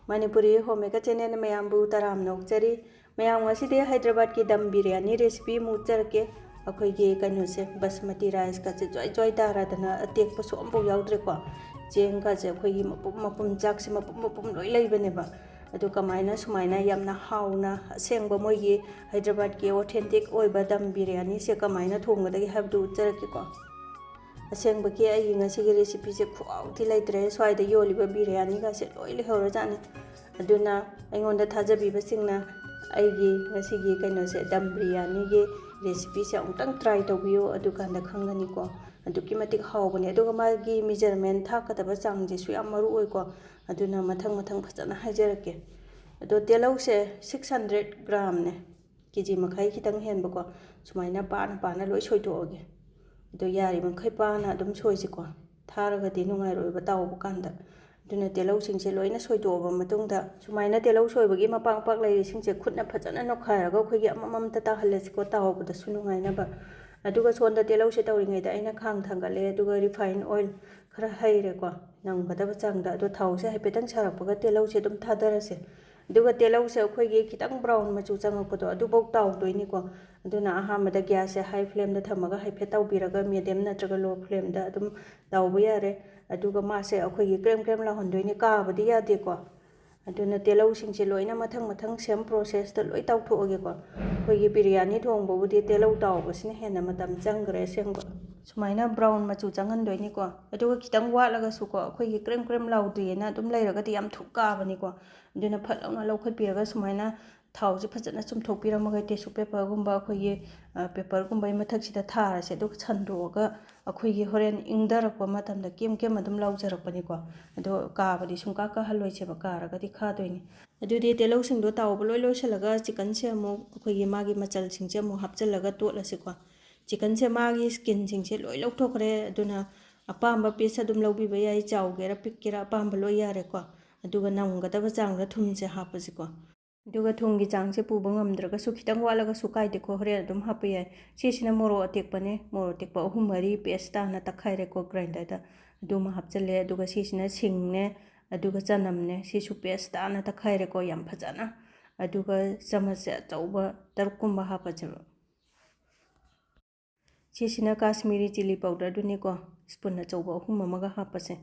Manipuri Homemaker channel mayambu taram nokjari mayam ngasidi Hyderabad ki dum biryani recipe mujarke akhoi kanuse basmati rice ka joy taradana atek pasu ambu yaudre ko jeng ka je akhoi mapum jak se mapum loi leibane ba adu kamaina sumaina yamna hauna sengba moigi Hyderabad ki authentic oiba dum biryani se kamaina thongdagi habdu jarke ko aseng baki ai ngasi gi recipe se khuau ti laitre swai da yoliba biryani ga se loi le hora jani aduna aingonda thajabi basingna ai gi ngasi gi kaino se dam biryani gi recipe se ongtang try tawbiyo adu kanda khangani ko aduki matik hawbani adu ma gi measurement thakadaba chang je su yam maru oi ko aduna mathang phajana hajarake ado telau se 600 gram ne kg makhai kitang henba ko sumaina pana loi soitoge do yari man khai pa na dum soisi ko tharaga di nungai roi bataw bukanda duna telau singse loina soito ba matungda sumaina telau soibagi mapang pak lai singse khutna phajana nokhairaga khoigi amam ta halesi ko taw bada sunungai na ba aduga sonda telau se tawringai da aina khang thangale aduga refined oil khara haire ko nang badaba changda do thaw se hepetang sarakpaga telau se dum thadarase aduga telau se khoigi kitang brown machu changakpodo adu bok taw doini ko aduna ahamada gas se high flame da thamaga haife tawbiraga medium natraga low flame da adum tawbu yare aduga ma se akhoi krem la hondoini ka badi yade ko aduna telau singse loina mathang same process da loi tawthoge ko khoi biryani thongbo budi telau tawbasine hena matam changre sengbo sumaina brown machu changan doini ko aduga kitang walaga su ko khoi krem laudri na adum lairaga di am thukka bani ko aduna phalawna lokhat piraga sumaina thau ji phajana chum thokpira magai tissue paper gumba khoi paper gumba mathak sida thara se do chandoga akhoi horen ingdarakpa matamda kem adum laujarakpani ko ado ka badi sumka ka haloi cheba karaga di kha doini adudi telau singdo taw boloi loisalaga chicken se mo khoi magi machal singje mo hapchalaga totlase ko chicken se magi skin singse loi lokthokre aduna apamba piece adum lobi ba yai chawgera pikkera apamba loi yare ko aduga namgadaba changda thumse hapase ko aduga thungi changse puba ngamdraga su khitang walaga su kaide ko hore adum hapiya sisina moro atekpane moro tekpa ahum mari paste na takhaire ko grinder da aduma hapchale aduga sisina singne aduga chanamne sisu paste na takhaire ko yam phajana aduga chamasya chauba tarkumba hapachaba sisina kashmiri chili powder duni ko spoon na chauba ahum amaga hapase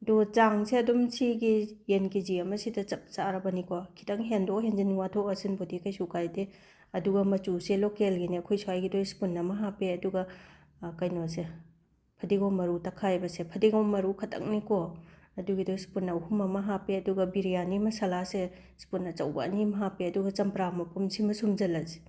do chang se dum chi gi yen kg ama sita chap charabani ko kitang hendo henjin watho asin bodi kai su kaide aduga machu se local gi ne khoi sai gi do spoon na ma hape aduga kaino se phadigom maru takhai ba se phadigom maru khatang ni ko adugi do spoon na huma ma hape aduga biryani masala se spoon na chawba ni ma hape aduga champra mapum sima sumjalas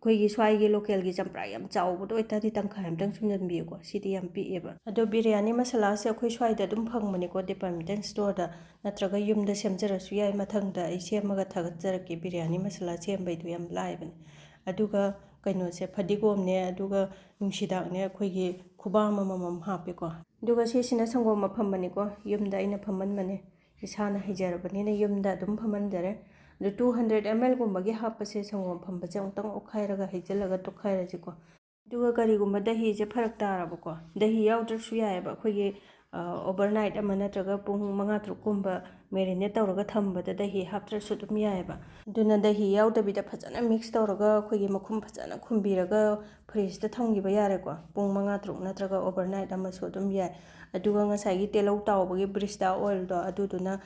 khoi gi swai gi local gi champra yam chawbu do itadi tangkhai amtang sumjan bi ko sidi yam pi eba ado biryani masala se khoi swai da dum phangmani ko department store da natraga yumda semjarasu yai mathangda ai semaga thagatjarake biryani masala sembai du yam laibani aduga kaino se phadigom ne aduga nungsidak ne khoi gi khuba mamam hape ko aduga sisina sangom maphammani ko yumda aina phammanmane isana hijarabani ne yumda dum phammanjare 200 ml gumbagi hapase sangom phamba changtang okhairaga hijalaga tokhaira jiko duga gari gumba dahi je pharak taraba ko dahi yaudrsu yaeba khogi overnight amana traga pung manga trukumba marinate tawraga thamba da dahi haptrasu dum yaeba duna dahi yaudabida phajana mix tawraga khogi makhum phajana khumbiraga fridge da thamgiba yare ko pung manga truk natraga overnight amasu dum yai aduga ngasai gi telau tawbagi brista oil do aduduna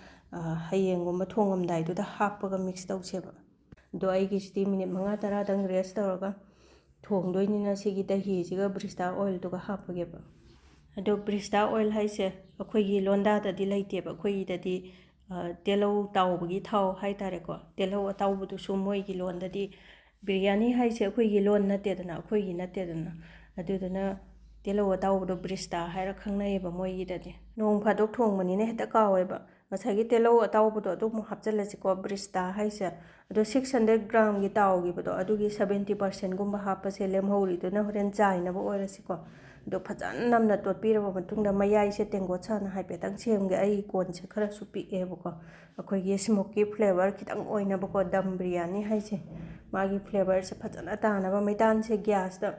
hayengumba thongamdai du da hapaga mix tawseba do ai gi sti minute manga tara dang rest tawraga thongdoini na sigi dahi siga brista oil duga hapageba ado brista oil haise akhoi gi londa da di laiteba akhoi da di telau tawbagi thaw hai tare ko telau tawbu du sumoi gi londa di biryani haise akhoi gi lon na te dana akhoi gi na te dana adudana telau tawbu du brista haira khangnaiba moi gi da di nong phadok thongmani ne heta kaweba masagi telau tawbu du adu mu hapjalasi ko brista haise ado 600 gram gi taw gi bodo adugi 70% gumba hapase lemhori do na horen chai na bo oirasi ko do phajan namna totpiraba matungda mayai se tenggo chana haipetang semge ai kon se khara su pi ebo ko akhoi gi smoky flavor kitang oina bo ko dam biryani haise magi flavor se phajana ta na ba maitan se gas da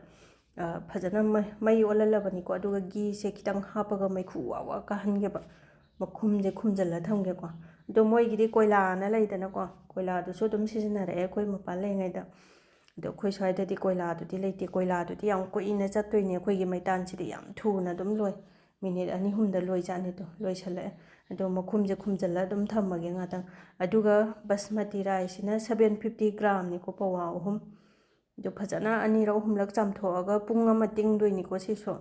phajana mai olalabani ko aduga gi se kitang hapaga mai khu wa ka hange ba makhum je khumjalla thamge ko ꯑꯗꯣ ꯃꯣꯏꯒꯤꯗꯤ ꯀꯣꯏꯂꯥꯅ ꯂꯩꯗꯅꯀꯣ ꯀꯣꯏꯂꯥꯗꯨꯁꯨ ꯑꯗꯨꯝ ꯁꯤꯖꯤꯟꯅꯔꯛꯑꯦ ꯑꯩꯈꯣꯏ ꯃꯄꯥꯟ ꯂꯩꯉꯩꯗ ꯑꯗꯣ ꯑꯩꯈꯣꯏ ꯁ꯭ꯋꯥꯏꯗꯗꯤ ꯀꯣꯏꯂꯥꯗꯨꯗꯤ ꯂꯩꯇꯦ ꯀꯣꯏꯂꯥꯗꯨꯗꯤ ꯌꯥꯝ ꯀꯨꯏꯅ ꯆꯠꯇꯣꯏꯅꯦ ꯑꯩꯈꯣꯏꯒꯤ ꯃꯩꯇꯥꯟꯁꯤꯗꯤ ꯌꯥꯝ ꯊꯨꯅ ꯑꯗꯨꯝ ꯂꯣꯏ ꯃꯤꯅꯤꯠ 2-3ꯗ ꯂꯣꯏꯖꯥꯠꯅꯤꯗꯣ ꯂꯣꯏꯁꯜꯂꯛꯑꯦ ꯑꯗꯣ ꯃꯈꯨꯝꯁꯦ ꯈꯨꯝꯖꯤꯜꯂ ꯑꯗꯨꯝ ꯊꯝꯃꯒꯦ ꯉꯥꯛꯇꯪ ꯑꯗꯨꯒ ꯕꯁꯃꯇꯤ ꯔꯥꯏꯁꯁꯤꯅ 750 ꯒ꯭ꯔꯥꯝꯅꯤꯀꯣ ꯄꯋꯥ 3 ꯑꯗꯣ ꯐꯖꯅ 2-3ꯂꯛ ꯆꯥꯝꯊꯣꯛꯑꯒ ꯄꯨꯡ ꯑꯃ ꯇꯤꯡꯗꯣꯏꯅꯤꯀꯣ ꯁꯤꯁꯨ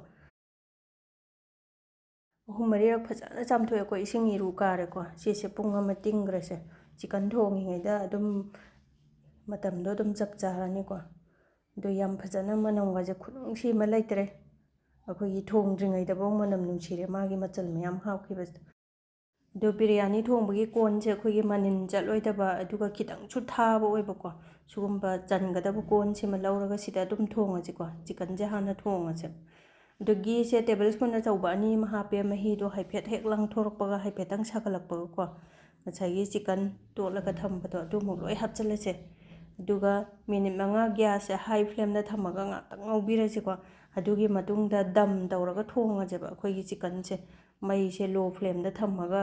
3-4ꯔꯛ ꯐꯖꯅ ꯆꯥꯝꯊꯣꯛꯑꯦꯀꯣ ꯏꯁꯤꯡ ꯏꯔꯨ ꯀꯥꯔꯦꯀꯣ ꯁꯤꯁꯦ ꯄꯨꯡ ꯑꯃ ꯇꯤꯡꯈ꯭ꯔꯁꯦ ꯆꯤꯀꯟ ꯊꯣꯡꯉꯤꯉꯩꯗ ꯑꯗꯨꯝ ꯃꯇꯝꯗꯣ ꯑꯗꯨꯝ ꯆꯞ ꯆꯥꯔꯅꯤꯀꯣ ꯑꯗꯣ ꯌꯥꯝ ꯐꯖꯅ ꯃꯅꯝꯒꯁꯦ ꯈꯨꯅꯨꯡꯁꯤ ꯑꯃ ꯂꯩꯇ꯭ꯔꯦ ꯑꯩꯈꯣꯏꯒꯤ ꯊꯣꯡꯗ꯭ꯔꯤꯉꯩꯗꯐꯥꯎ ꯃꯅꯝ ꯅꯨꯡꯁꯤꯔꯦ ꯃꯥꯒꯤ ꯃꯆꯜ ꯃꯌꯥꯝ ꯍꯥꯞꯈꯤꯕꯁꯦ ꯑꯗꯣ ꯕꯤꯔꯌꯥꯅꯤ ꯊꯣꯡꯕꯒꯤ ꯀꯣꯟꯁꯦ ꯑꯩꯈꯣꯏꯒꯤ ꯃꯅꯤꯟ ꯆꯠꯂꯣꯏꯗꯕ ꯑꯗꯨꯒ ꯈꯤꯇꯪꯁꯨ ꯊꯥꯕ ꯑꯣꯏꯕꯀꯣ ꯁꯤꯒꯨꯝꯕ ꯆꯟꯒꯗꯕ ꯀꯣꯟꯁꯤꯃ ꯂꯧꯔꯒ ꯁꯤꯗ ꯑꯗꯨꯝ ꯊꯣꯡꯉꯁꯤꯀꯣ ꯆꯤꯀꯟꯁꯦ ꯍꯥꯟꯅ ꯊꯣꯡꯉꯁꯦ ꯑꯗꯣ ꯘꯤꯁꯦ ꯇꯦꯕꯜ ꯁ꯭ꯄꯨꯟ ꯑꯆꯧꯕ 2 ꯑꯃ ꯍꯥꯞꯄꯦ ꯃꯍꯤꯗꯣ ꯍꯥꯏꯐꯦꯠ ꯍꯦꯛ ꯂꯪꯊꯣꯔꯛꯄꯒ ꯍꯥꯏꯐꯦꯠꯇꯪ ꯁꯥꯒꯠꯂꯛꯄꯒꯀꯣ ꯉꯁꯥꯏꯒꯤ ꯆꯤꯀꯟ ꯇꯣꯠꯂꯒ ꯊꯝꯕꯗꯣ ꯑꯗꯨꯃꯨꯛ ꯂꯣꯏ ꯍꯥꯞꯆꯤꯜꯂꯁꯦ ꯑꯗꯨꯒ ꯃꯤꯅꯤꯠ 5 ꯒ꯭ꯌꯥꯁꯁꯦ ꯍꯥꯏ ꯐ꯭ꯂꯦꯝꯗ ꯊꯝꯃꯒ ꯉꯥꯛꯇꯪ ꯉꯧꯕꯤꯔꯁꯤꯀꯣ ꯑꯗꯨꯒꯤ ꯃꯇꯨꯡꯗ ꯗꯝ ꯇꯧꯔꯒ ꯊꯣꯡꯉꯁꯦꯕ ꯑꯩꯈꯣꯏꯒꯤ ꯆꯤꯀꯟꯁꯦ ꯃꯩꯁꯦ ꯂꯣ ꯐ꯭ꯂꯦꯝꯗ ꯊꯝꯃꯒ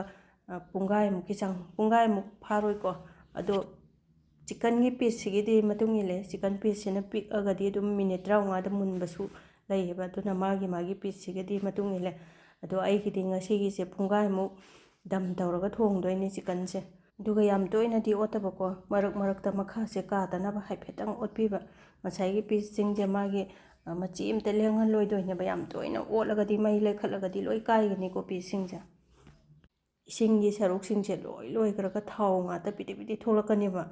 ꯄꯨꯡꯈꯥꯏꯃꯨꯛꯀꯤ ꯆꯥꯡ ꯄꯨꯡꯈꯥꯏꯃꯨꯛ ꯐꯥꯔꯣꯏꯀꯣ ꯑꯗꯣ ꯆꯤꯀꯟꯒꯤ ꯄꯤꯁꯁꯤꯒꯤꯗꯤ ꯃꯇꯨꯡ ꯏꯜꯂꯦ ꯆꯤꯀꯟ ꯄꯤꯁꯁꯤꯅ ꯄꯤꯛꯑꯒꯗꯤ ꯑꯗꯨꯝ ꯃꯤꯅꯤꯠ 35ꯗ ꯃꯨꯟꯕꯁꯨ ꯂꯩꯌꯦꯕ ꯑꯗꯨꯅ ꯃꯥꯒꯤ ꯄꯤꯁꯁꯤꯒꯗꯤ ꯃꯇꯨꯡ ꯏꯜꯂꯦ ꯑꯗꯣ ꯑꯩꯒꯤꯗꯤ ꯉꯁꯤꯒꯤꯁꯦ ꯄꯨꯡꯈꯥꯏꯃꯨꯛ ꯗꯝ ꯇꯧꯔꯒ ꯊꯣꯡꯗꯣꯏꯅꯤ ꯆꯤꯀꯟꯁꯦ ꯑꯗꯨꯒ ꯌꯥꯝ ꯇꯣꯏꯅꯗꯤ ꯑꯣꯠꯇꯕꯀꯣ ꯃꯔꯛ ꯃꯔꯛꯇ ꯃꯈꯥꯁꯦ ꯀꯥꯗꯅꯕ ꯍꯥꯏꯐꯦꯠꯇꯪ ꯑꯣꯠꯄꯤꯕ ꯉꯁꯥꯏꯒꯤ ꯄꯤꯁꯁꯤꯡꯁꯦ ꯃꯥꯒꯤ ꯃꯆꯤ ꯑꯃꯇ ꯂꯦꯡꯍꯜꯂꯣꯏꯗꯣꯏꯅꯦꯕ ꯌꯥꯝ ꯇꯣꯏꯅ ꯑꯣꯠꯂꯒꯗꯤ ꯃꯩ ꯂꯩꯈꯠꯂꯒꯗꯤ ꯂꯣꯏ ꯀꯥꯏꯒꯅꯤꯀꯣ ꯄꯤꯁꯁꯤꯡꯁꯦ ꯏꯁꯤꯡꯒꯤ ꯁꯔꯨꯛꯁꯤꯡꯁꯦ ꯂꯣꯏꯈ꯭ꯔꯒ ꯊꯥꯎ ꯉꯥꯛꯇ ꯄꯤꯗꯤ ꯄꯤꯗꯤ ꯊꯣꯛꯂꯛꯀꯅꯦꯕ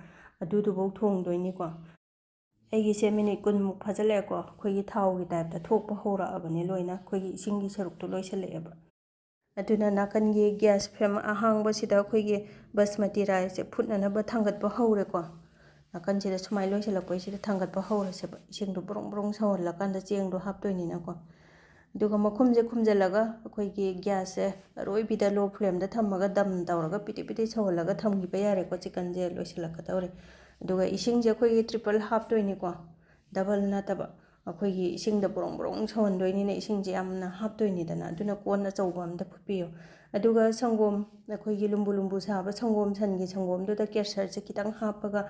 ꯑꯗꯨꯗꯨꯐꯥꯎ ꯊꯣꯡꯗꯣꯏꯅꯤꯀꯣ ꯑꯩꯒꯤꯁꯦ ꯃꯤꯅꯤꯠ 10ꯃꯨꯛ ꯐꯥꯖꯤꯜꯂꯛꯑꯦꯀꯣ ꯑꯩꯈꯣꯏꯒꯤ ꯊꯥꯎꯒꯤ ꯇꯥꯏꯞꯇ ꯊꯣꯛꯄ ꯍꯧꯔꯛꯑꯕꯅꯤ ꯂꯣꯏꯅ ꯑꯩꯈꯣꯏꯒꯤ ꯏꯁꯤꯡꯒꯤ ꯁꯔꯨꯛꯇꯣ ꯂꯣꯏꯁꯤꯜꯂꯛꯑꯦꯕ ꯑꯗꯨꯅ ꯅꯥꯀꯟꯒꯤ ꯒ꯭ꯌꯥꯁ ꯐ꯭ꯂꯦꯝ ꯑꯍꯥꯡꯕꯁꯤꯗ ꯑꯩꯈꯣꯏꯒꯤ ꯕꯁꯃꯇꯤ ꯔꯥꯏꯁꯁꯦ ꯐꯨꯠꯅꯅꯕ ꯊꯥꯡꯒꯠꯄ ꯍꯧꯔꯦꯀꯣ ꯅꯥꯀꯟꯁꯤꯗ ꯁꯨꯃꯥꯏꯅ ꯂꯣꯏꯁꯤꯜꯂꯛꯄꯩꯁꯤꯗ ꯊꯥꯡꯒꯠꯄ ꯍꯧꯔꯁꯦꯕ ꯏꯁꯤꯡꯗꯣ ꯕ꯭ꯔꯣꯡ ꯕ꯭ꯔꯣꯡ ꯁꯧꯍꯜꯂꯀꯥꯟꯗ ꯆꯦꯡꯗꯣ ꯍꯥꯞꯇꯣꯏꯅꯤꯅꯀꯣ ꯑꯗꯨꯒ ꯃꯈꯨꯝꯁꯦ ꯈꯨꯝꯖꯤꯜꯂꯒ ꯑꯩꯈꯣꯏꯒꯤ ꯒ꯭ꯌꯥꯁꯁꯦ ꯑꯔꯣꯏꯕꯤꯗ ꯂꯣ ꯐ꯭ꯂꯦꯝꯗ ꯊꯝꯃꯒ ꯗꯝ ꯇꯧꯔꯒ ꯄꯤꯗꯤ ꯄꯤꯗꯤ ꯁꯧꯍꯜꯂꯒ ꯊꯝꯈꯤꯕ ꯌꯥꯔꯦꯀꯣ ꯆꯤꯀꯟꯁꯦ ꯂꯣꯏꯁꯤꯜꯂꯛꯀꯗꯧꯔꯦ ꯑꯗꯨꯒ ꯏꯁꯤꯡꯁꯦ ꯑꯩꯈꯣꯏꯒꯤ ꯇ꯭ꯔꯤꯄꯜ ꯍꯥꯞꯇꯣꯏꯅꯤꯀꯣ ꯗꯕꯜ ꯅꯠꯇꯕ ꯑꯩꯈꯣꯏꯒꯤ ꯏꯁꯤꯡꯗ ꯕ꯭ꯔꯣꯡ ꯕ꯭ꯔꯣꯡ ꯁꯧꯍꯟꯗꯣꯏꯅꯤꯅ ꯏꯁꯤꯡꯁꯦ ꯌꯥꯝꯅ ꯍꯥꯞꯇꯣꯏꯅꯤꯗꯅ ꯑꯗꯨꯅ ꯀꯣꯟ ꯑꯆꯧꯕ ꯑꯝꯗ ꯐꯨꯠꯄꯤꯌꯨ ꯑꯗꯨꯒ ꯁꯪꯒꯣꯝ ꯑꯩꯈꯣꯏꯒꯤ ꯂꯨꯝꯕꯨ ꯂꯨꯝꯕꯨ ꯁꯥꯕ ꯁꯪꯒꯣꯝ ꯁꯟꯒꯤ ꯁꯪꯒꯣꯝꯗꯨꯗ ꯀꯦꯁꯔꯁꯦ ꯈꯤꯇꯪ ꯍꯥꯞꯄꯒ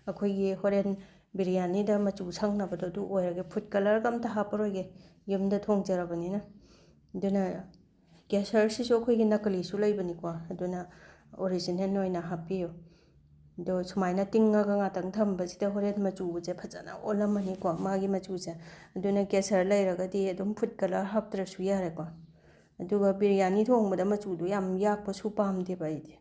ꯑꯩꯈꯣꯏꯒꯤ ꯍꯣꯔꯦꯟ ꯕꯤꯔꯌꯥꯅꯤꯗ ꯃꯆꯨ ꯁꯪꯅꯕꯗꯣ ꯑꯗꯨ ꯑꯣꯏꯔꯒꯦ ꯐꯨꯗ ꯀꯂꯔꯒ ꯑꯝꯇ ꯍꯥꯞꯄꯔꯣꯏꯒꯦ ꯌꯨꯝꯗ ꯊꯣꯡꯖꯔꯕꯅꯤꯅ ꯑꯗꯨꯅ ꯀꯦꯁꯔꯁꯤꯁꯨ ꯑꯩꯈꯣꯏꯒꯤ ꯅꯀꯂꯤꯁꯨ ꯂꯩꯕꯅꯤꯀꯣ ꯑꯗꯨꯅ ꯑꯣꯔꯤꯖꯤꯅꯦꯜ ꯑꯣꯏꯅ ꯍꯥꯞꯄꯤꯌꯨ ꯑꯗꯣ ꯁꯨꯃꯥꯏꯅ ꯇꯤꯡꯉꯒ ꯉꯥꯛꯇꯪ ꯊꯝꯕꯁꯤꯗ ꯍꯣꯔꯦꯟ ꯃꯆꯨꯁꯦ ꯐꯖꯅ ꯑꯣꯜꯂꯝꯃꯅꯤꯀꯣ ꯃꯥꯒꯤ ꯃꯆꯨꯁꯦ ꯑꯗꯨꯅ ꯀꯦꯁꯔ ꯂꯩꯔꯒꯗꯤ ꯑꯗꯨꯝ ꯐꯨꯗ ꯀꯂꯔ ꯍꯥꯞꯇ꯭ꯔꯁꯨ ꯌꯥꯔꯦꯀꯣ ꯑꯗꯨꯒ ꯕꯤꯔꯌꯥꯅꯤ ꯊꯣꯡꯕꯗ ꯃꯆꯨꯗꯣ ꯌꯥꯝ ꯌꯥꯛꯄꯁꯨ ꯄꯥꯝꯗꯦꯕ ꯑꯩꯗꯤ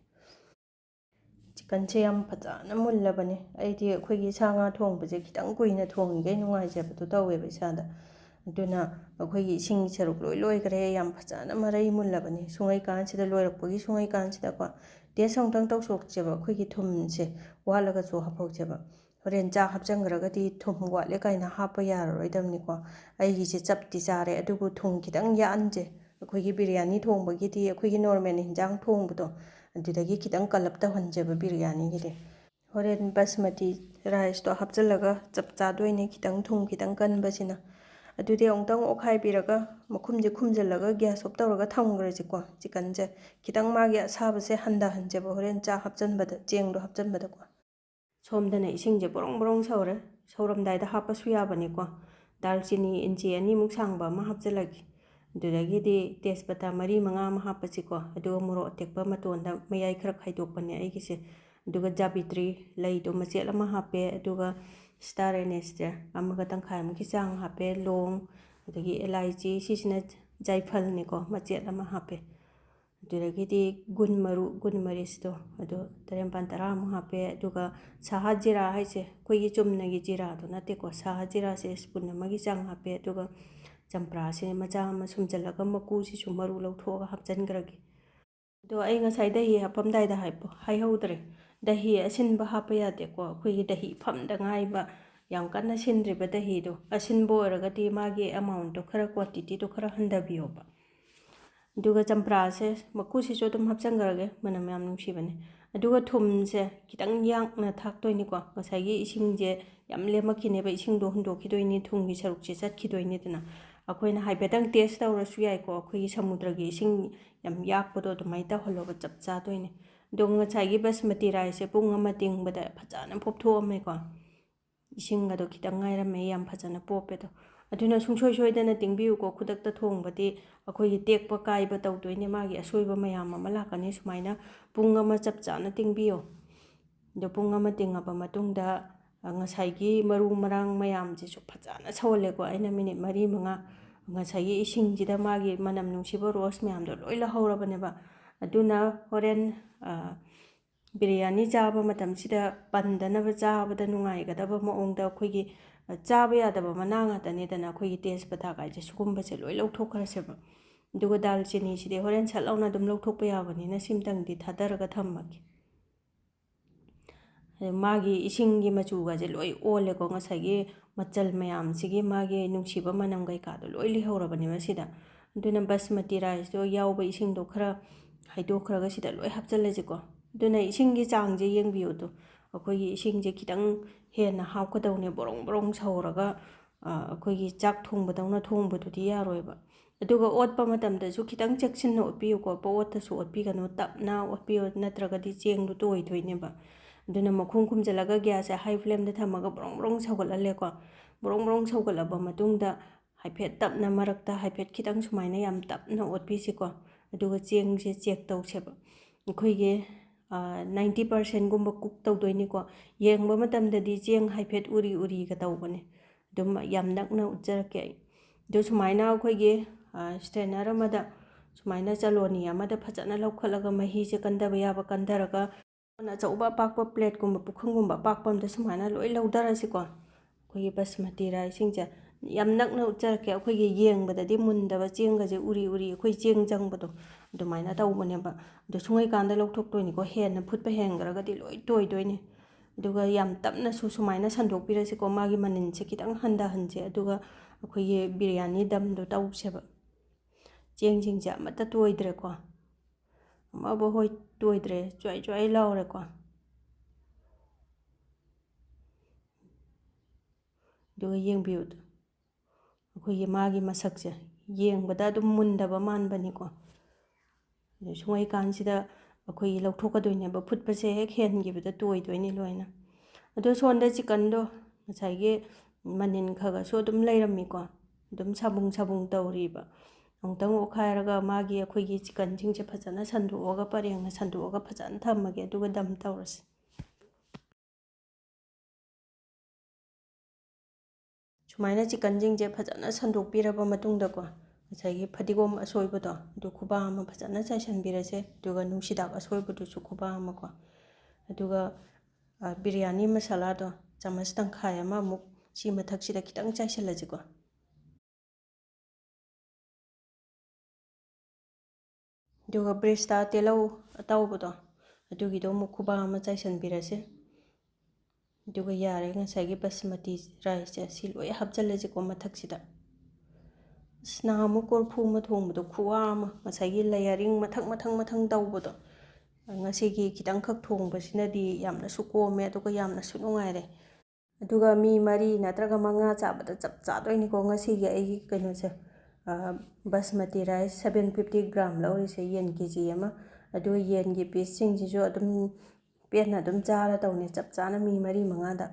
ꯆꯤꯀꯟꯁꯦ ꯌꯥꯝ ꯐꯖꯅ ꯃꯨꯜꯂꯕꯅꯦ ꯑꯩꯗꯤ ꯑꯩꯈꯣꯏꯒꯤ ꯁꯥ ꯉꯥ ꯊꯣꯡꯕꯁꯦ ꯈꯤꯇꯪ ꯀꯨꯏꯅ ꯊꯣꯡꯉꯤꯈꯩ ꯅꯨꯡꯉꯥꯏꯖꯕꯗꯣ ꯇꯧꯋꯦꯕ ꯏꯁꯥꯗ ꯑꯗꯨꯅ ꯑꯩꯈꯣꯏꯒꯤ ꯏꯁꯤꯡꯒꯤ ꯁꯔꯨꯛ ꯂꯣꯏꯈ꯭ꯔꯦ ꯌꯥꯝ ꯐꯖꯅ ꯃꯔꯩ ꯃꯨꯜꯂꯕꯅꯤ ꯁꯨꯡꯉꯩꯀꯥꯟꯁꯤꯗ ꯂꯣꯏꯔꯛꯄꯒꯤ ꯁꯨꯡꯉꯩꯀꯥꯟꯁꯤꯗꯀꯣ ꯇꯦꯁ ꯑꯃꯨꯛꯇꯪ ꯇꯧꯊꯣꯛꯁꯦꯕ ꯑꯩꯈꯣꯏꯒꯤ ꯊꯨꯝꯁꯦ ꯋꯥꯠꯂꯒꯁꯨ ꯍꯥꯞꯍꯧꯁꯦꯕ ꯍꯣꯔꯦꯟ ꯆꯥꯛ ꯍꯥꯞꯆꯟꯈ꯭ꯔꯒꯗꯤ ꯊꯨꯝ ꯋꯥꯠꯂꯦ ꯀꯥꯏꯅ ꯍꯥꯞꯄ ꯌꯥꯔꯔꯣꯏꯗꯕꯅꯤꯀோ ꯑꯩꯒꯤꯁꯦ ꯆꯞꯇꯤ ꯆꯥꯔꯦ ꯑꯗꯨꯕꯨ ꯊꯨꯝ ꯈꯤꯇꯪ ꯌꯥꯛꯍꯟꯁꯦ ꯑꯩꯈꯣꯏꯒꯤ ꯕꯤꯔꯌꯥꯅꯤ ꯊꯣꯡꯕꯒꯤꯗꯤ ꯑꯩꯈꯣꯏꯒꯤ ꯅꯣꯔꯃꯦꯜ ꯍꯤꯟꯖꯥꯡ ꯊꯣꯡꯕꯗꯣ ꯑꯗꯨꯗꯒꯤ ꯈꯤꯇꯪ ꯀꯜꯂꯞ ꯇꯧꯍꯟꯖꯦꯕ ꯕꯤꯔꯌꯥꯅꯤꯒꯤꯗꯤ ꯍꯣꯔꯦꯟ ꯕꯁꯃꯇꯤ ꯔꯥꯏꯁꯇꯣ ꯍꯥꯞꯆꯤꯜꯂꯒ ꯆꯞ ꯆꯥꯗꯣꯏꯅꯦ ꯈꯤꯇꯪ ꯊꯨꯝ ꯈꯤꯇꯪ ꯀꯟꯕꯁꯤꯅ ꯑꯗꯨꯗꯤ ꯑꯃꯨꯛꯇꯪ ꯑꯣꯠꯈꯥꯏꯕꯤꯔꯒ ꯃꯈꯨꯝꯁꯦ ꯈꯨꯝꯖꯤꯜꯂꯒ ꯒ꯭ꯌꯥꯁ ꯑꯣꯐ ꯇꯧꯔꯒ ꯊꯝꯈ꯭ꯔꯁꯤꯀꯣ ꯆꯤꯀꯟꯁꯦ ꯈꯤꯇꯪ ꯃꯥꯒꯤ ꯑꯁꯥꯕꯁꯦ ꯍꯟꯊꯍꯟꯖꯦꯕ ꯍꯣꯔꯦꯟ ꯆꯥꯛ ꯍꯥꯞꯆꯤꯟꯕꯗ ꯆꯦꯡꯗꯣ ꯍꯥꯞꯆꯤꯟꯕꯗꯀꯣ ꯁꯣꯝꯗꯅ ꯏꯁꯤꯡꯁꯦ ꯕ꯭ꯔꯣꯡ ꯕ꯭ꯔꯣꯡ ꯁꯧꯔꯦ ꯁꯧꯔꯝꯗꯥꯏꯗ ꯍꯥꯞꯄꯁꯨ ꯌꯥꯕꯅꯤꯀꯣ ꯗꯥꯜꯆꯤꯅꯤ ꯏꯟꯆꯤ 2ꯃꯨꯛ ꯁꯥꯡꯕ ꯑꯃ ꯍꯥꯞꯆꯤꯜꯂꯒꯦ ꯑꯗꯨꯗꯒꯤꯗꯤ ꯇꯦꯖꯄꯇꯥ 4-5 ꯑꯃ ꯍꯥꯞꯄꯁꯤꯀꯣ ꯑꯗꯨꯒ ꯃꯣꯔꯣꯛ ꯑꯇꯦꯛꯄ ꯃꯇꯣꯟꯗ ꯃꯌꯥꯏ ꯈꯔ ꯈꯥꯏꯗꯣꯛꯄꯅꯦ ꯑꯩꯒꯤꯁꯦ ꯑꯗꯨꯒ ꯖꯥꯕꯤꯇ꯭ꯔꯤ ꯂꯩꯗꯣ ꯃꯆꯦꯠ ꯑꯃ ꯍꯥꯞꯄꯦ ꯑꯗꯨꯒ ꯁ꯭ꯇꯥꯔ ꯑꯦꯅꯦꯁꯁꯦ 1.5ꯃꯨꯛꯀꯤ ꯆꯥꯡ ꯍꯥꯞꯄꯦ ꯂꯣꯡ ꯑꯗꯒꯤ ꯑꯦꯂꯥꯏꯆꯤ ꯁꯤꯁꯤꯅ ꯖꯥꯏꯐꯜꯅꯤꯀꯣ ꯃꯆꯦꯠ ꯑꯃ ꯍꯥꯞꯄꯦ ꯑꯗꯨꯗꯒꯤꯗꯤ ꯒꯨꯟ ꯃꯔꯤꯁꯇꯣ ꯑꯗꯣ 9-10 ꯍꯥꯞꯄꯦ ꯑꯗꯨꯒ ꯁꯥꯍꯥ ꯖꯤꯔꯥ ꯍꯥꯏꯁꯦ ꯑꯩꯈꯣꯏꯒꯤ ꯆꯨꯝꯅꯒꯤ ꯖꯤꯔꯥꯗꯣ ꯅꯠꯇꯦꯀꯣ ꯁꯥꯍꯥ ꯖꯤꯔꯥꯁꯦ ꯁ꯭ꯄꯨꯟ ꯑꯃꯒꯤ ꯆꯥꯡ ꯍꯥꯞꯄꯦ ꯑꯗꯨꯒ ꯆꯝꯄ꯭ꯔꯥꯁꯦ ꯃꯆꯥ ꯑꯃ ꯁꯨꯝꯖꯤꯜꯂꯒ ꯃꯀꯨꯁꯤꯁꯨ ꯃꯔꯨ ꯂꯧꯊꯣꯛꯑꯒ ꯍꯥꯞꯆꯤꯟꯈ꯭ꯔꯒꯦ ꯑꯗꯣ ꯑꯩ ꯉꯁꯥꯏ ꯗꯍꯤ ꯍꯥꯞꯄꯝꯗꯥꯏꯗ ꯍꯥꯏꯍꯧꯗ꯭ꯔꯦ ꯗꯍꯤ ꯑꯁꯤꯟꯕ ꯍꯥꯞꯄ ꯌꯥꯗꯦꯀꯣ ꯑꯩꯈꯣꯏꯒꯤ ꯗꯍꯤ ꯐꯝꯗ ꯉꯥꯏꯕ ꯌꯥꯝ ꯀꯟꯅ ꯁꯤꯟꯗ꯭ꯔꯤꯕ ꯗꯍꯤꯗꯣ ꯑꯁꯤꯟꯕ ꯑꯣꯏꯔꯒꯗꯤ ꯃꯥꯒꯤ ꯑꯦꯃꯥꯎꯟꯇꯣ ꯈꯔ ꯀ꯭ꯋꯥꯟꯇꯤꯇꯤꯗꯣ ꯈꯔ ꯍꯟꯊꯕꯤꯌꯣꯕ ꯑꯗꯨꯒ ꯆꯝꯄ꯭ꯔꯥꯁꯦ ꯃꯀꯨꯁꯤꯁꯨ ꯑꯗꯨꯝ ꯍꯥꯞꯆꯟꯈ꯭ꯔꯒꯦ ꯃꯅꯝ ꯌꯥꯝ ꯅꯨꯡꯁꯤꯕꯅꯦ ꯑꯗꯨꯒ ꯊꯨꯝꯁꯦ ꯈꯤꯇꯪ ꯌꯥꯛꯅ ꯊꯥꯛꯇꯣꯏꯅꯤꯀꯣ ꯉꯁꯥꯏꯒꯤ ꯏꯁꯤꯡꯁꯦ ꯌꯥꯝ ꯂꯦꯝꯃꯛꯈꯤꯅꯦꯕ ꯏꯁꯤꯡꯗꯣ ꯍꯨꯟꯗꯣꯛꯈꯤꯗꯣꯏꯅꯤ ꯊꯨꯝꯒꯤ ꯁꯔꯨꯛꯁꯦ ꯆꯠꯈꯤꯗꯣꯏꯅꯤꯗꯅ ꯑꯩꯈꯣꯏꯅ ꯍꯥꯏꯐꯦꯠꯇꯪ ꯇꯦꯁ ꯇꯧꯔꯁꯨ ꯌꯥꯏꯀꯣ ꯑꯩꯈꯣꯏꯒꯤ ꯁꯃꯨꯗ꯭ꯔꯒꯤ ꯏꯁꯤꯡ ꯌꯥꯝ ꯌꯥꯛꯄꯗꯣ ꯑꯗꯨꯃꯥꯏꯅ ꯇꯧꯍꯜꯂꯣꯕ ꯆꯞ ꯆꯥꯗꯣꯏꯅꯦ ꯑꯗꯣ ꯉꯁꯥꯏꯒꯤ ꯕꯁꯃꯇꯤ ꯔꯥꯏꯁꯁꯦ ꯄꯨꯡ ꯑꯃ ꯇꯤꯡꯕꯗ ꯐꯖꯅ ꯄꯣꯞꯊꯣꯛꯑꯝꯃꯦꯀꯣ ꯏꯁꯤꯡ ꯑꯗꯣ ꯈꯤꯇꯪ ꯉꯥꯏꯔꯝꯃꯦ ꯌꯥꯝ ꯐꯖꯅ ꯄꯣꯞꯄꯦꯗꯣ ꯑꯗꯨꯅ ꯁꯨꯡꯁꯣꯏ ꯁꯣꯏꯗꯅ ꯇꯤꯡꯕꯤꯌꯨꯀꯣ ꯈꯨꯗꯛꯇ ꯊꯣꯡꯕꯗꯤ ꯑꯩꯈꯣꯏꯒꯤ ꯇꯦꯛꯄ ꯀꯥꯏꯕ ꯇꯧꯗꯣꯏꯅꯦ ꯃꯥꯒꯤ ꯑꯁꯣꯏꯕ ꯃꯌꯥꯝ ꯑꯃ ꯂꯥꯛꯀꯅꯤ ꯁꯨꯃꯥꯏꯅ ꯄꯨꯡ ꯑꯃ ꯆꯞ ꯆꯥꯅ ꯇꯤꯡꯕꯤꯌꯣ ꯑꯗꯣ ꯄꯨꯡ ꯑꯃ ꯇꯤꯡꯉꯕ ꯃꯇꯨꯡꯗ ꯉꯁꯥꯏꯒꯤ ꯃꯔꯨ ꯃꯔꯥꯡ ꯃꯌꯥꯝꯁꯤꯁꯨ ꯐꯖꯅ ꯁꯧꯍꯜꯂꯦꯀꯣ ꯑꯩꯅ ꯃꯤꯅꯤꯠ 4-5 ꯉꯁꯥꯏꯒꯤ ꯏꯁꯤꯡꯁꯤꯗ ꯃꯥꯒꯤ ꯃꯅꯝ ꯅꯨꯡꯁꯤꯕ ꯔꯣꯁ ꯃꯌꯥꯝꯗꯣ ꯂꯣꯏ ꯂꯧꯍꯧꯔꯕꯅꯦꯕ ꯑꯗꯨꯅ ꯍꯣꯔꯦꯟ ꯕꯤꯔꯌꯥꯅꯤ ꯆꯥꯕ ꯃꯇꯝꯁꯤꯗ ꯄꯟꯗꯅꯕ ꯆꯥꯕꯗ ꯅꯨꯡꯉꯥꯏꯒꯗꯕ ꯃꯑꯣꯡꯗ ꯑꯩꯈꯣꯏꯒꯤ ꯆꯥꯕ ꯌꯥꯗꯕ ꯃꯅꯥ ꯉꯥꯛꯇꯅꯤꯗꯅ ꯑꯩꯈꯣꯏꯒꯤ ꯇꯦꯖꯄꯇꯥ ꯀꯥꯏꯁꯦ ꯁꯤꯒꯨꯝꯕꯁꯦ ꯂꯣꯏ ꯂꯧꯊꯣꯛꯈ꯭ꯔꯁꯦꯕ ꯑꯗꯨꯒ ꯗꯥꯜ ꯆꯤꯅꯤꯁꯤꯗꯤ ꯍꯣꯔꯦꯟ ꯁꯠ ꯂꯥꯎꯅ ꯑꯗꯨꯝ ꯂꯧꯊꯣꯛꯄ ꯌꯥꯕꯅꯤꯅ ꯁꯤꯝꯇꯪꯗꯤ ꯊꯥꯗꯔꯒ ꯊꯝꯃꯒꯦ ꯃꯥꯒꯤ ꯏꯁꯤꯡꯒꯤ ꯃꯆꯨꯒꯁꯦ ꯂꯣꯏ ꯑꯣꯜꯂꯦꯀꯣ ꯉꯁꯥꯏꯒꯤ ꯃꯆꯜ ꯃꯌꯥꯝꯁꯤꯒꯤ ꯃꯥꯒꯤ ꯅꯨꯡꯁꯤꯕ ꯃꯅꯝ ꯀꯩꯀꯥꯗꯣ ꯂꯣꯏ ꯂꯩꯍꯧꯔꯕꯅꯦꯕ ꯁꯤꯗ ꯑꯗꯨꯅ ꯕꯁꯃꯇꯤ ꯔꯥꯏꯁꯇꯣ ꯌꯥꯎꯕ ꯏꯁꯤꯡꯗꯣ ꯈꯔ ꯍꯩꯗꯣꯛꯈ꯭ꯔꯒ ꯁꯤꯗ ꯂꯣꯏ ꯍꯥꯞꯆꯜꯂꯁꯤꯀꯣ ꯑꯗꯨꯅ ꯏꯁꯤꯡꯒꯤ ꯆꯥꯡꯁꯦ ꯌꯦꯡꯕꯤꯌꯨꯗꯣ ꯑꯩꯈꯣꯏꯒꯤ ꯏꯁꯤꯡꯁꯦ ꯈꯤꯇꯪ ꯍꯦꯟꯅ ꯍꯥꯞꯀꯗꯧꯅꯦ ꯕꯣꯔꯣꯡ ꯕꯣꯔꯣꯡ ꯁꯧꯔꯒ ꯑꯩꯈꯣꯏꯒꯤ ꯆꯥꯛ ꯊꯣꯡꯕꯗꯧꯅ ꯊꯣꯡꯕꯗꯨꯗꯤ ꯌꯥꯔꯣꯏꯕ ꯑꯗꯨꯒ ꯑꯣꯠꯄ ꯃꯇꯝꯗꯁꯨ ꯈꯤꯇꯪ ꯆꯦꯛꯁꯤꯟꯅ ꯑꯣꯠꯄꯤꯌꯨꯀꯣ ꯄꯣꯠꯇꯁꯨ ꯑꯣꯠꯄꯤꯒꯅꯨ ꯇꯞꯅ ꯑꯣꯠꯄꯤꯌꯨ ꯅꯠꯇ꯭ꯔꯒꯗꯤ ꯆꯦꯡꯗꯨ ꯇꯣꯏꯗꯣꯏꯅꯦꯕ ꯑꯗꯨꯅ ꯃꯈꯨꯝ ꯈꯨꯝꯖꯤꯜꯂꯒ ꯒ꯭ꯌꯥꯁꯁꯦ ꯍꯥꯏ ꯐ꯭ꯂꯦꯝꯗ ꯊꯝꯃꯒ ꯕ꯭ꯔꯣꯡ ꯕ꯭ꯔꯣꯡ ꯁꯧꯒꯠꯍꯜꯂꯦꯀꯣ ꯕ꯭ꯔꯣꯡ ꯕ꯭ꯔꯣꯡ ꯁꯧꯒꯠꯂꯕ ꯃꯇꯨꯡꯗ ꯍꯥꯏꯐꯦꯠ ꯇꯞꯅ ꯃꯔꯛꯇ ꯍꯥꯏꯐꯦꯠꯈꯤꯇꯪ ꯁꯨꯃꯥꯏꯅ ꯌꯥꯝ ꯇꯞꯅ ꯑꯣꯠꯄꯤꯁꯤꯀꯣ ꯑꯗꯨꯒ ꯆꯦꯡꯁꯦ ꯆꯦꯛ ꯇꯧꯁꯦꯕ ꯑꯩꯈꯣꯏꯒꯤ 90%ꯒꯨꯝꯕ ꯀꯨꯛ ꯇꯧꯗꯣꯏꯅꯤꯀꯣ ꯌꯦꯡꯕ ꯃꯇꯝꯗꯗꯤ ꯆꯦꯡ ꯍꯥꯏꯐꯦꯠ ꯎꯔꯤ ꯎꯔꯤꯒ ꯇꯧꯕꯅꯦ ꯑꯗꯨꯝ ꯌꯥꯝ ꯅꯛꯅ ꯎꯠꯆꯔꯛꯀꯦ ꯑꯩ ꯑꯗꯨ ꯁꯨꯃꯥꯏꯅ ꯑꯩꯈꯣꯏꯒꯤ ꯁ꯭ꯇ꯭ꯔꯦꯅꯔ ꯑꯃꯗ ꯁꯨꯃꯥꯏꯅ ꯆꯂꯣꯅꯤ ꯑꯃꯗ ꯐꯖꯅ ꯂꯧꯈꯠꯂꯒ ꯃꯍꯤꯁꯦ ꯀꯟꯊꯕ ꯌꯥꯕ ꯀꯟꯊꯔꯒ ꯑꯆꯧꯕ ꯑꯄꯥꯛꯄ ꯄ꯭ꯂꯦꯠꯀꯨꯝꯕ ꯄꯨꯈꯝꯒꯨꯝꯕ ꯑꯄꯥꯛꯄ ꯑꯝꯗ ꯁꯨꯃꯥꯏꯅ ꯂꯣꯏ ꯂꯧꯊꯔꯁꯤꯀꯣ ꯑꯩꯈꯣꯏꯒꯤ ꯕꯁꯃꯇꯤ ꯔꯥꯏꯁꯁꯤꯡꯁꯦ ꯌꯥꯝ ꯅꯛꯅ ꯎꯠꯆꯔꯛꯀꯦ ꯑꯩꯈꯣꯏꯒꯤ ꯌꯦꯡꯕꯗꯗꯤ ꯃꯨꯟꯗꯕ ꯆꯦꯡꯒꯁꯦ ꯎꯔꯤ ꯎꯔꯤ ꯑꯩꯈꯣꯏ ꯆꯦꯡ ꯆꯪꯕꯗꯣ ꯑꯗꯨꯃꯥꯏꯅ ꯇꯧꯕꯅꯦꯕ ꯑꯗꯣ ꯁꯨꯡꯉꯩꯀꯥꯟꯗ ꯂꯧꯊꯣꯛꯇꯣꯏꯅꯤꯀꯣ ꯍꯦꯟꯅ ꯐꯨꯠꯄ ꯍꯦꯟꯈ꯭ꯔꯒꯗꯤ ꯂꯣꯏ ꯇꯣꯏꯗꯣꯏꯅꯤ ꯑꯗꯨꯒ ꯌꯥꯝ ꯇꯞꯅꯁꯨ ꯁꯨꯃꯥꯏꯅ ꯁꯟꯗꯣꯛꯄꯤꯔꯁꯤꯀꯣ ꯃꯥꯒꯤ ꯃꯅꯤꯟꯁꯦ ꯈꯤꯇꯪ ꯍꯟꯊꯍꯟꯁꯦ ꯑꯗꯨꯒ ꯑꯩꯈꯣꯏꯒꯤ ꯕꯤꯔꯌꯥꯅꯤ ꯗꯝꯗꯣ ꯇꯧꯁꯦꯕ ꯆꯦꯡꯁꯤꯡꯁꯦ ꯑꯃꯠꯇ ꯇꯣꯏꯗ꯭ꯔꯦꯀꯣ ꯑꯃꯕꯨ ꯍꯣꯏ ꯇꯣꯏꯗ꯭ꯔꯦ ꯆ꯭ꯋꯥꯏ ꯆ꯭ꯋꯥꯏ ꯂꯥꯎꯔꯦꯀꯣ ꯑꯗꯨꯒ ꯌꯦꯡꯕꯤꯌꯨ ꯑꯩꯈꯣꯏꯒꯤ ꯃꯥꯒꯤ ꯃꯁꯛꯁꯦ ꯌꯦꯡꯕꯗ ꯑꯗꯨꯝ ꯃꯨꯟꯗꯕ ꯃꯥꯟꯕꯅꯤꯀꯣ ꯑꯗꯨ ꯁꯨꯡꯉꯩꯀꯥꯟꯁꯤꯗ ꯑꯩꯈꯣꯏꯒꯤ ꯂꯧꯊꯣꯛꯀꯗꯣꯏꯅꯦꯕ ꯐꯨꯠꯄꯁꯦ ꯍꯦꯛ ꯍꯦꯟꯈꯤꯕꯗ ꯇꯣꯏꯗꯣꯏꯅꯤ ꯂꯣꯏꯅ ꯑꯗꯣ ꯁꯣꯝꯗ ꯆꯤꯀꯟꯗꯣ ꯉꯁꯥꯏꯒꯤ ꯃꯅꯤꯟ ꯈꯒꯁꯨ ꯑꯗꯨꯝ ꯂꯩꯔꯝꯃꯤꯀꯣ ꯑꯗꯨꯝ ꯁꯥꯕꯨꯡ ꯁꯥꯕꯨꯡ ꯇꯧꯔꯤꯕ ꯑꯃꯨꯛꯇꯪ ꯑꯣꯠꯈꯥꯏꯔꯒ ꯃꯥꯒꯤ ꯑꯩꯈꯣꯏꯒꯤ ꯆꯤꯀꯟꯁꯤꯡꯁꯦ ꯐꯖꯅ ꯁꯟꯗꯣꯛꯑꯒ ꯄꯔꯦꯡꯅ ꯁꯟꯗꯣꯛꯑꯒ ꯐꯖꯅ ꯊꯝꯃꯒꯦ ꯑꯗꯨꯒ ꯗꯝ ꯇꯧꯔꯁꯤ ꯁꯨꯃꯥꯏꯅ ꯆꯤꯀꯟꯁꯤꯡꯁꯦ ꯐꯖꯅ ꯁꯟꯗꯣꯛꯄꯤꯔꯕ ꯃꯇꯨꯡꯗꯀꯣ ꯉꯁꯥꯏꯒꯤ ꯐꯗꯤꯒꯣꯝ ꯑꯁꯣꯏꯕꯗꯣ ꯑꯗꯨ ꯈꯨꯕꯥꯛ ꯑꯃ ꯐꯖꯅ ꯆꯥꯏꯁꯤꯟꯕꯤꯔꯁꯦ ꯑꯗꯨꯒ ꯅꯨꯡꯁꯤꯗꯥꯛ ꯑꯁꯣꯏꯕꯗꯨꯁꯨ ꯈꯨꯕꯥꯛ ꯑꯃꯀꯣ ꯑꯗꯨꯒ ꯕꯤꯔꯌꯥꯅꯤ ꯃꯁꯥꯂꯥꯗꯣ ꯆꯥꯃꯁ ꯇꯪꯈꯥꯏ ꯑꯃꯃꯨꯛ ꯁꯤ ꯃꯊꯛꯁꯤꯗ ꯈꯤꯇꯪ ꯆꯥꯏꯁꯤꯜꯂꯁꯤꯀꯣ ꯑꯗꯨꯒ ꯕ꯭ꯔꯤꯁꯇꯥ ꯇꯤꯜꯍꯧ ꯑꯇꯧꯕꯗꯣ ꯑꯗꯨꯒꯤꯗꯣ ꯑꯃꯨꯛ ꯈꯨꯕꯥꯛ ꯑꯃ ꯆꯥꯏꯁꯤꯟꯕꯤꯔꯁꯦ ꯑꯗꯨꯒ ꯌꯥꯔꯦ ꯉꯁꯥꯏꯒꯤ ꯕꯁꯃꯇꯤ ꯔꯥꯏꯁꯁꯦ ꯁꯤ ꯂꯣꯏ ꯍꯥꯞꯆꯤꯜꯂꯁꯤꯀꯣ ꯃꯊꯛꯁꯤꯗ ꯅꯍꯥꯟꯃꯨꯛ ꯀꯣꯔꯐꯨ ꯑꯃ ꯊꯣꯡꯕꯗꯣ ꯈꯨꯋꯥ ꯑꯃ ꯉꯁꯥꯏꯒꯤ ꯂꯦꯌꯔꯤꯡ ꯃꯊꯪ ꯃꯊꯪ ꯃꯊꯪ ꯇꯧꯕꯗꯣ ꯉꯁꯤꯒꯤ ꯈꯤꯇꯪꯈꯛ ꯊꯣꯡꯕꯁꯤꯅꯗꯤ ꯌꯥꯝꯅꯁꯨ ꯀꯣꯝꯃꯦ ꯑꯗꯨꯒ ꯌꯥꯝꯅꯁꯨ ꯅꯨꯡꯉꯥꯏꯔꯦ ꯑꯗꯨꯒ ꯃꯤ 4 ꯅꯠꯇ꯭ꯔꯒ 5 ꯆꯥꯕꯗ ꯆꯞ ꯆꯥꯗꯣꯏꯅꯤꯀꯣ ꯉꯁꯤꯒꯤ ꯑꯩꯒꯤ ꯀꯩꯅꯣꯁꯦ ꯕꯁꯃꯇꯤ ꯔꯥꯏꯁ 750 ꯒ꯭ꯔꯥꯝ ꯂꯧꯔꯤꯁꯦ ꯌꯦꯟ KG ꯑꯃ ꯑꯗꯨꯒ ꯌꯦꯟꯒꯤ ꯄꯤꯁꯁꯤꯡꯁꯤꯁꯨ ꯑꯗꯨꯝ ꯄꯦꯟꯅ ꯑꯗꯨꯝ ꯆꯥꯔ ꯇꯧꯅꯤ ꯆꯞ ꯆꯥꯅ ꯃꯤ 4-5ꯗ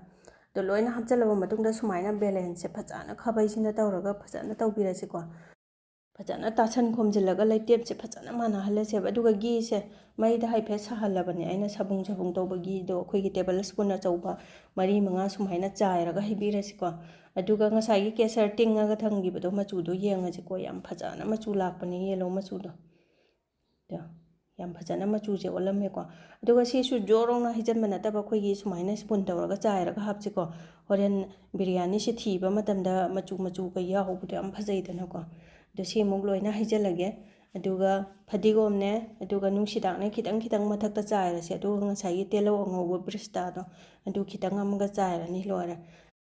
ꯑꯗꯣ ꯂꯣꯏꯅ ꯍꯥꯞꯆꯤꯜꯂꯕ ꯃꯇꯨꯡꯗ ꯁꯨꯃꯥꯏꯅ ꯕꯦꯂꯦꯟꯁꯁꯦ ꯐꯖꯅ ꯈꯥꯕꯩꯁꯤꯅ ꯇꯧꯔꯒ ꯐꯖꯅ ꯇꯧꯕꯤꯔꯁꯤꯀꯣ ꯐꯖꯅ ꯇꯥꯁꯟ ꯈꯣꯝꯖꯤꯜꯂꯒ ꯂꯩꯇꯦꯞꯁꯦ ꯐꯖꯅ ꯃꯥꯟꯅꯍꯜꯂꯁꯦꯕ ꯑꯗꯨꯒ ꯘꯤꯁꯦ ꯃꯩꯗ ꯍꯥꯏꯐꯦꯠ ꯁꯥꯍꯜꯂꯕꯅꯦ ꯑꯩꯅ ꯁꯥꯕꯨꯡ ꯁꯥꯕꯨꯡ ꯇꯧꯕ ꯘꯤꯗꯣ ꯑꯩꯈꯣꯏꯒꯤ ꯇꯦꯕꯜ ꯁ꯭ꯄꯨꯟ ꯑꯆꯧꯕ 4-5 ꯁꯨꯃꯥꯏꯅ ꯆꯥꯏꯔꯒ ꯍꯩꯕꯤꯔꯁꯤꯀꯣ ꯑꯗꯨꯒ ꯉꯁꯥꯏꯒꯤ ꯀꯦꯁꯔ ꯇꯤꯡꯉꯒ ꯊꯝꯈꯤꯕꯗꯣ ꯃꯆꯨꯗꯣ ꯌꯦꯡꯉꯁꯤꯀꯣ ꯌꯥꯝ ꯐꯖꯅ ꯃꯆꯨ ꯂꯥꯛꯄꯅꯦ ꯌꯦꯜꯂꯣ ꯃꯆꯨꯗꯣ ꯌꯥꯝ ꯐꯖꯅ ꯃꯆꯨꯁꯦ ꯑꯣꯜꯂꯝꯃꯦꯀꯣ ꯑꯗꯨꯒ ꯁꯤꯁꯨ ꯖꯣꯔꯣꯡꯅ ꯍꯩꯖꯤꯟꯕ ꯅꯠꯇꯕ ꯑꯩꯈꯣꯏꯒꯤ ꯁꯨꯃꯥꯏꯅ ꯁ꯭ꯄꯨꯟ ꯇꯧꯔꯒ ꯆꯥꯏꯔꯒ ꯍꯥꯞꯁꯤꯀꯣ ꯍꯣꯔꯦꯟ ꯕꯤꯔꯌꯥꯅꯤꯁꯤ ꯊꯤꯕ ꯃꯇꯝꯗ ꯃꯆꯨ ꯃꯆꯨꯒ ꯌꯥꯎꯕꯗꯣ ꯌꯥꯝ ꯐꯖꯩꯗꯅꯀꯣ ꯑꯗꯣ ꯁꯤꯃꯨꯛ ꯂꯣꯏꯅ ꯍꯩꯖꯤꯜꯂꯒꯦ ꯑꯗꯨꯒ ꯐꯗꯤꯒꯣꯝꯅꯦ ꯑꯗꯨꯒ ꯅꯨꯡꯁꯤꯗꯥꯛꯅꯦ ꯈꯤꯇꯪ ꯈꯤꯇꯪ ꯃꯊꯛꯇ ꯆꯥꯏꯔꯁꯦ ꯑꯗꯨꯒ ꯉꯁꯥꯏꯒꯤ ꯇꯤꯜꯍꯧ ꯑꯉꯧꯕ ꯕ꯭ꯔꯤꯁꯇꯥꯗꯣ ꯑꯗꯨ ꯈꯤꯇꯪ ꯑꯃꯒ ꯆꯥꯏꯔꯅꯤ ꯂꯣꯏꯔꯦ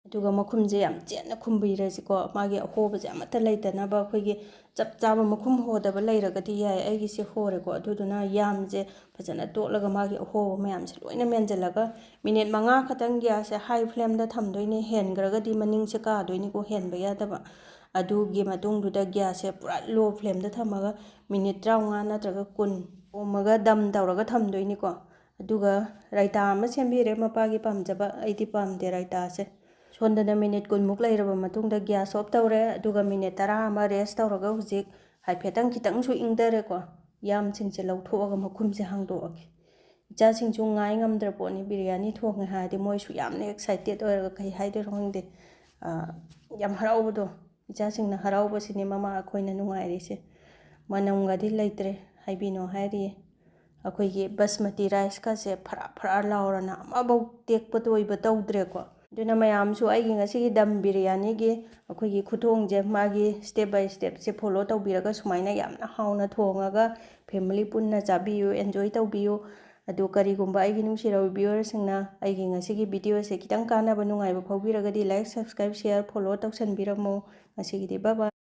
ꯑꯗꯨꯒ ꯃꯈꯨꯝꯁꯦ ꯌꯥꯝ ꯆꯦꯠꯅ ꯈꯨꯝꯕꯤꯔꯁꯤꯀꯣ ꯃꯥꯒꯤ ꯑꯍꯣꯕꯁꯦ ꯑꯃꯠꯇ ꯂꯩꯇꯅꯕ ꯑꯩꯈꯣꯏꯒꯤ ꯆꯞ ꯆꯥꯕ ꯃꯈꯨꯝ ꯍꯣꯗꯕ ꯂꯩꯔꯒꯗꯤ ꯌꯥꯏ ꯑꯩꯒꯤꯁꯦ ꯍꯣꯔꯦꯀꯣ ꯑꯗꯨꯗꯨꯅ ꯌꯥꯝꯁꯦ ꯐꯖꯅ ꯇꯣꯠꯂꯒ ꯃꯥꯒꯤ ꯑꯍꯣꯕ ꯃꯌꯥꯝꯁꯦ ꯂꯣꯏꯅ ꯃꯦꯟꯁꯤꯜꯂꯒ ꯃꯤꯅꯤꯠ 5 ꯈꯛꯇꯪ ꯒ꯭ꯌꯥꯁꯁꯦ ꯍꯥꯏ ꯐ꯭ꯂꯦꯝꯗ ꯊꯝꯗꯣꯏꯅꯦ ꯍꯦꯟꯈ꯭ꯔꯒꯗꯤ ꯃꯅꯤꯡꯁꯦ ꯀꯥꯗꯣꯏꯅꯤꯀꯣ ꯍꯦꯟꯕ ꯌꯥꯗꯕ ꯑꯗꯨꯒꯤ ꯃꯇꯨꯡꯗꯨꯗ ꯒ꯭ꯌꯥꯁꯁꯦ ꯄꯨꯔꯥ ꯂꯣ ꯐ꯭ꯂꯦꯝꯗ ꯊꯝꯃꯒ ꯃꯤꯅꯤꯠ 25 ꯅꯠꯇ꯭ꯔꯒ 10 ꯑꯣꯝꯃꯒ ꯗꯝ ꯇꯧꯔꯒ ꯊꯝꯗꯣꯏꯅꯤꯀꯣ ꯑꯗꯨꯒ ꯔꯥꯏꯇꯥ ꯑꯃ ꯁꯦꯝꯕꯤꯔꯦ ꯃꯄꯥꯒꯤ ꯄꯥꯝꯖꯕ ꯑꯩꯗꯤ ꯄꯥꯝꯗꯦ ꯔꯥꯏꯇꯥꯁꯦ ꯁꯣꯝꯗꯅ ꯃꯤꯅꯤꯠ 10ꯃꯨꯛ ꯂꯩꯔꯕ ꯃꯇꯨꯡꯗ ꯒ꯭ꯌꯥꯁ ꯑꯣꯐ ꯇꯧꯔꯦ ꯑꯗꯨꯒ ꯃꯤꯅꯤꯠ 10 ꯑꯃ ꯔꯦꯁ ꯇꯧꯔꯒ ꯍꯧꯖꯤꯛ ꯍꯥꯏꯐꯦꯠꯇꯪ ꯈꯤꯇꯪꯁꯨ ꯏꯪꯊꯔꯦꯀꯣ ꯌꯥꯝꯁꯤꯡꯁꯦ ꯂꯧꯊꯣꯛꯑꯒ ꯃꯈꯨꯝꯁꯦ ꯍꯥꯡꯗꯣꯛꯑꯒꯦ ꯏꯆꯥꯁꯤꯡꯁꯨ ꯉꯥꯏ ꯉꯝꯗ꯭ꯔ ꯄꯣꯠꯅꯤ ꯕꯤꯔꯌꯥꯅꯤ ꯊꯣꯡꯉꯦ ꯍꯥꯏꯔꯗꯤ ꯃꯣꯏꯁꯨ ꯌꯥꯝꯅ ꯑꯦꯛꯁꯥꯏꯇꯦꯠ ꯑꯣꯏꯔꯒ ꯀꯩ ꯍꯥꯏꯗꯣꯏꯅꯣ ꯈꯪꯗꯦ ꯌꯥꯝ ꯍꯔꯥꯎꯕꯗꯣ ꯏꯆꯥꯁꯤꯡꯅ ꯍꯔꯥꯎꯕꯁꯤꯅꯤ ꯃꯃꯥ ꯑꯩꯈꯣꯏꯅ ꯅꯨꯡꯉꯥꯏꯔꯤꯁꯦ ꯃꯅꯝꯒꯗꯤ ꯂꯩꯇ꯭ꯔꯦ ꯍꯥꯏꯕꯤꯅꯣ ꯍꯥꯏꯔꯤꯌꯦ ꯑꯩꯈꯣꯏꯒꯤ ꯕꯁꯃꯇꯤ ꯔꯥꯏꯁꯀꯁꯦ ꯐꯔꯥ ꯐꯔꯥ ꯂꯥꯎꯔꯅ ꯑꯃꯐꯥꯎ ꯇꯦꯛꯄ ꯇꯣꯏꯕ ꯇꯧꯗ꯭ꯔꯦꯀꯣ ꯑꯗꯨꯅ ꯃꯌꯥꯝꯁꯨ ꯑꯩꯒꯤ ꯉꯁꯤꯒꯤ ꯗꯝ ꯕꯤꯔꯌꯥꯅꯤꯒꯤ ꯑꯩꯈꯣꯏꯒꯤ ꯈꯨꯊꯣꯡꯁꯦ ꯃꯥꯒꯤ ꯁ꯭ꯇꯦꯞ ꯕꯥꯏ ꯁ꯭ꯇꯦꯞꯁꯦ ꯐꯣꯂꯣ ꯇꯧꯕꯤꯔꯒ ꯁꯨꯃꯥꯏꯅ ꯌꯥꯝꯅ ꯍꯥꯎꯅ ꯊꯣꯡꯉꯒ ꯐꯦꯃꯤꯂꯤ ꯄꯨꯟꯅ ꯆꯥꯕꯤꯌꯨ ꯑꯦꯟꯖꯣꯏ ꯇꯧꯕꯤꯌꯨ ꯑꯗꯨ ꯀꯔꯤꯒꯨꯝꯕ ꯑꯩꯒꯤ ꯅꯨꯡꯁꯤꯔꯕ ꯚ꯭ꯌꯨꯋꯔꯁꯤꯡꯅ ꯑꯩꯒꯤ ꯉꯁꯤꯒꯤ ꯚꯤꯗꯤꯑꯣꯁꯦ ꯈꯤꯇꯪ ꯀꯥꯟꯅꯕ ꯅꯨꯡꯉꯥꯏꯕ ꯐꯥꯎꯕꯤꯔꯒꯗꯤ ꯂꯥꯏꯛ ꯁꯕꯁꯀ꯭ꯔꯥꯏꯕ ꯁꯤꯌꯔ ꯐꯣꯂꯣ ꯇꯧꯁꯟꯕꯤꯔꯝꯃꯨ ꯉꯁꯤꯒꯤꯗꯤ ꯕꯥꯏ ꯕꯥꯏ